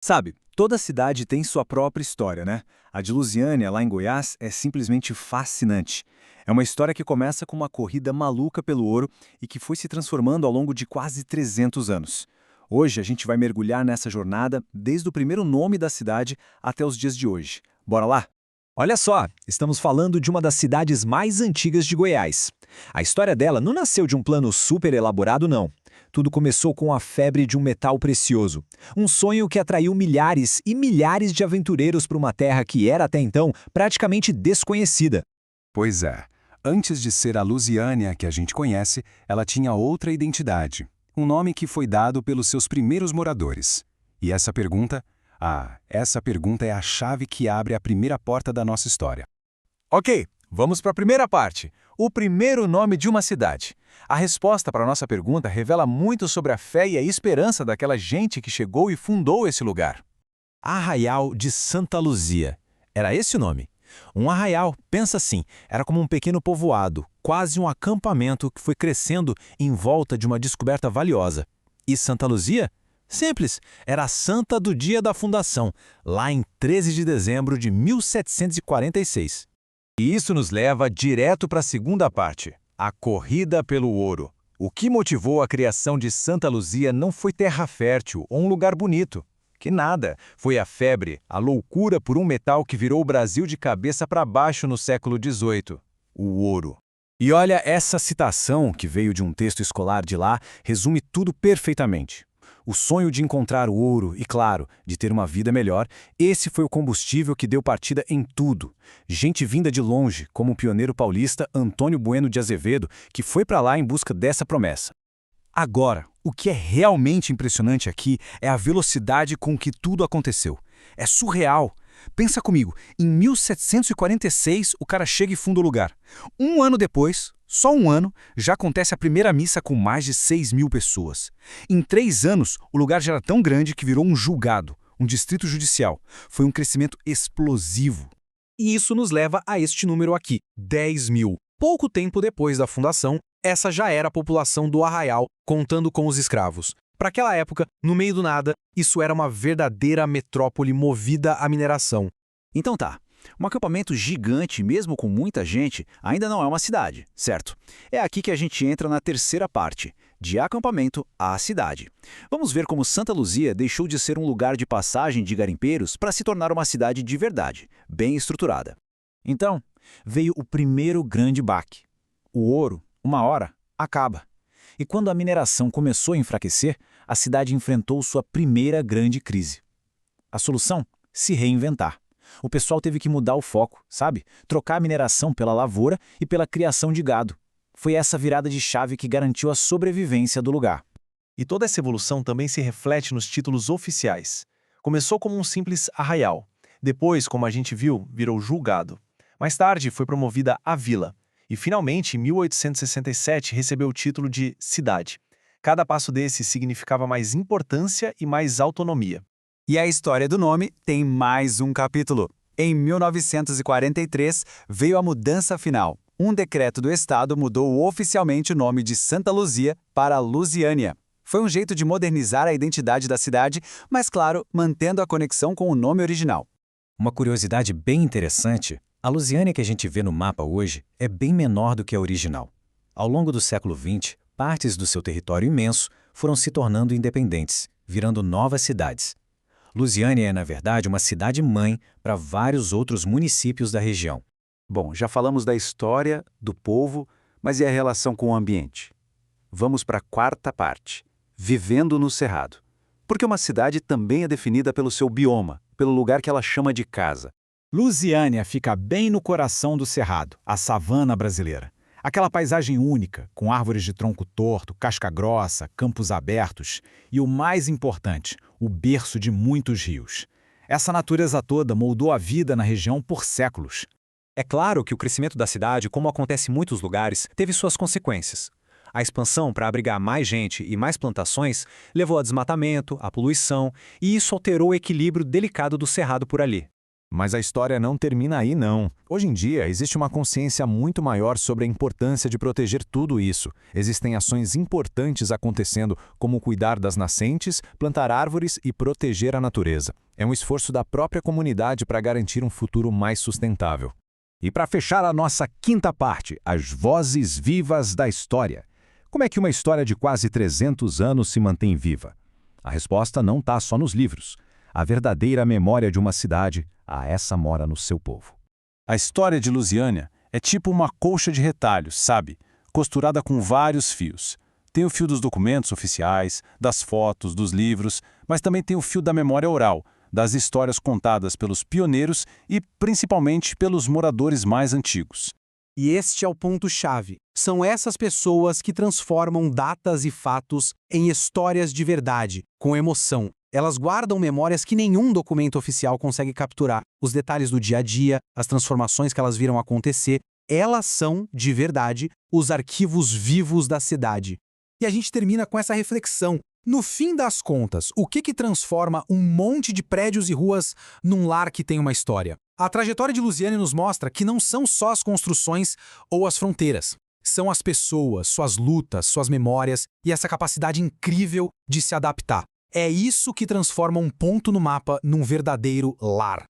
Sabe, toda cidade tem sua própria história, né? A de Lusiânia, lá em Goiás, é simplesmente fascinante. É uma história que começa com uma corrida maluca pelo ouro e que foi se transformando ao longo de quase 300 anos. Hoje a gente vai mergulhar nessa jornada desde o primeiro nome da cidade até os dias de hoje. Bora lá? Olha só, estamos falando de uma das cidades mais antigas de Goiás. A história dela não nasceu de um plano super elaborado, não. Tudo começou com a febre de um metal precioso. Um sonho que atraiu milhares e milhares de aventureiros para uma terra que era até então praticamente desconhecida. Pois é. Antes de ser a Lusiânia que a gente conhece, ela tinha outra identidade. Um nome que foi dado pelos seus primeiros moradores. E essa pergunta? Essa pergunta é a chave que abre a primeira porta da nossa história. Ok, vamos para a primeira parte. O primeiro nome de uma cidade. A resposta para a nossa pergunta revela muito sobre a fé e a esperança daquela gente que chegou e fundou esse lugar. Arraial de Santa Luzia. Era esse o nome. Um arraial, pensa assim, era como um pequeno povoado, quase um acampamento que foi crescendo em volta de uma descoberta valiosa. E Santa Luzia? Simples, era a santa do dia da fundação, lá em 13 de dezembro de 1746. E isso nos leva direto para a segunda parte, a corrida pelo ouro. O que motivou a criação de Santa Luzia não foi terra fértil ou um lugar bonito. Que nada, foi a febre, a loucura por um metal que virou o Brasil de cabeça para baixo no século XVIII, o ouro. E olha, essa citação, que veio de um texto escolar de lá, resume tudo perfeitamente. O sonho de encontrar o ouro e, claro, de ter uma vida melhor, esse foi o combustível que deu partida em tudo. Gente vinda de longe, como o pioneiro paulista Antônio Bueno de Azevedo, que foi para lá em busca dessa promessa. Agora, o que é realmente impressionante aqui é a velocidade com que tudo aconteceu. É surreal. Pensa comigo, em 1746 o cara chega e funda o lugar. Um ano depois, só um ano, já acontece a primeira missa com mais de 6.000 pessoas. Em 3 anos, o lugar já era tão grande que virou um julgado, um distrito judicial. Foi um crescimento explosivo. E isso nos leva a este número aqui, 10.000. Pouco tempo depois da fundação, essa já era a população do Arraial, contando com os escravos. Para aquela época, no meio do nada, isso era uma verdadeira metrópole movida à mineração. Então tá, um acampamento gigante, mesmo com muita gente, ainda não é uma cidade, certo? É aqui que a gente entra na terceira parte, de acampamento à cidade. Vamos ver como Santa Luzia deixou de ser um lugar de passagem de garimpeiros para se tornar uma cidade de verdade, bem estruturada. Então, veio o primeiro grande baque. O ouro, uma hora, acaba. E quando a mineração começou a enfraquecer, a cidade enfrentou sua primeira grande crise. A solução? Se reinventar. O pessoal teve que mudar o foco, sabe? Trocar a mineração pela lavoura e pela criação de gado. Foi essa virada de chave que garantiu a sobrevivência do lugar. E toda essa evolução também se reflete nos títulos oficiais. Começou como um simples arraial. Depois, como a gente viu, virou julgado. Mais tarde, foi promovida a vila. E, finalmente, em 1867, recebeu o título de cidade. Cada passo desse significava mais importância e mais autonomia. E a história do nome tem mais um capítulo. Em 1943, veio a mudança final. Um decreto do Estado mudou oficialmente o nome de Santa Luzia para Lusiânia. Foi um jeito de modernizar a identidade da cidade, mas, claro, mantendo a conexão com o nome original. Uma curiosidade bem interessante, a Lusiânia que a gente vê no mapa hoje é bem menor do que a original. Ao longo do século XX, partes do seu território imenso foram se tornando independentes, virando novas cidades. Lusiânia é, na verdade, uma cidade-mãe para vários outros municípios da região. Bom, já falamos da história, do povo, mas e a relação com o ambiente? Vamos para a quarta parte, vivendo no Cerrado. Porque uma cidade também é definida pelo seu bioma, pelo lugar que ela chama de casa. Lusiânia fica bem no coração do Cerrado, a savana brasileira. Aquela paisagem única, com árvores de tronco torto, casca grossa, campos abertos e, o mais importante, o berço de muitos rios. Essa natureza toda moldou a vida na região por séculos. É claro que o crescimento da cidade, como acontece em muitos lugares, teve suas consequências. A expansão para abrigar mais gente e mais plantações levou a desmatamento, a poluição, e isso alterou o equilíbrio delicado do cerrado por ali. Mas a história não termina aí, não. Hoje em dia, existe uma consciência muito maior sobre a importância de proteger tudo isso. Existem ações importantes acontecendo, como cuidar das nascentes, plantar árvores e proteger a natureza. É um esforço da própria comunidade para garantir um futuro mais sustentável. E para fechar a nossa quinta parte, as vozes vivas da história. Como é que uma história de quase 300 anos se mantém viva? A resposta não está só nos livros. A verdadeira memória de uma cidade, essa mora no seu povo. A história de Lusiânia é tipo uma colcha de retalhos, sabe? Costurada com vários fios. Tem o fio dos documentos oficiais, das fotos, dos livros, mas também tem o fio da memória oral, das histórias contadas pelos pioneiros e, principalmente, pelos moradores mais antigos. E este é o ponto-chave. São essas pessoas que transformam datas e fatos em histórias de verdade, com emoção. Elas guardam memórias que nenhum documento oficial consegue capturar. Os detalhes do dia a dia, as transformações que elas viram acontecer, elas são, de verdade, os arquivos vivos da cidade. E a gente termina com essa reflexão. No fim das contas, o que transforma um monte de prédios e ruas num lar que tem uma história? A trajetória de Lusiânia nos mostra que não são só as construções ou as fronteiras. São as pessoas, suas lutas, suas memórias e essa capacidade incrível de se adaptar. É isso que transforma um ponto no mapa num verdadeiro lar.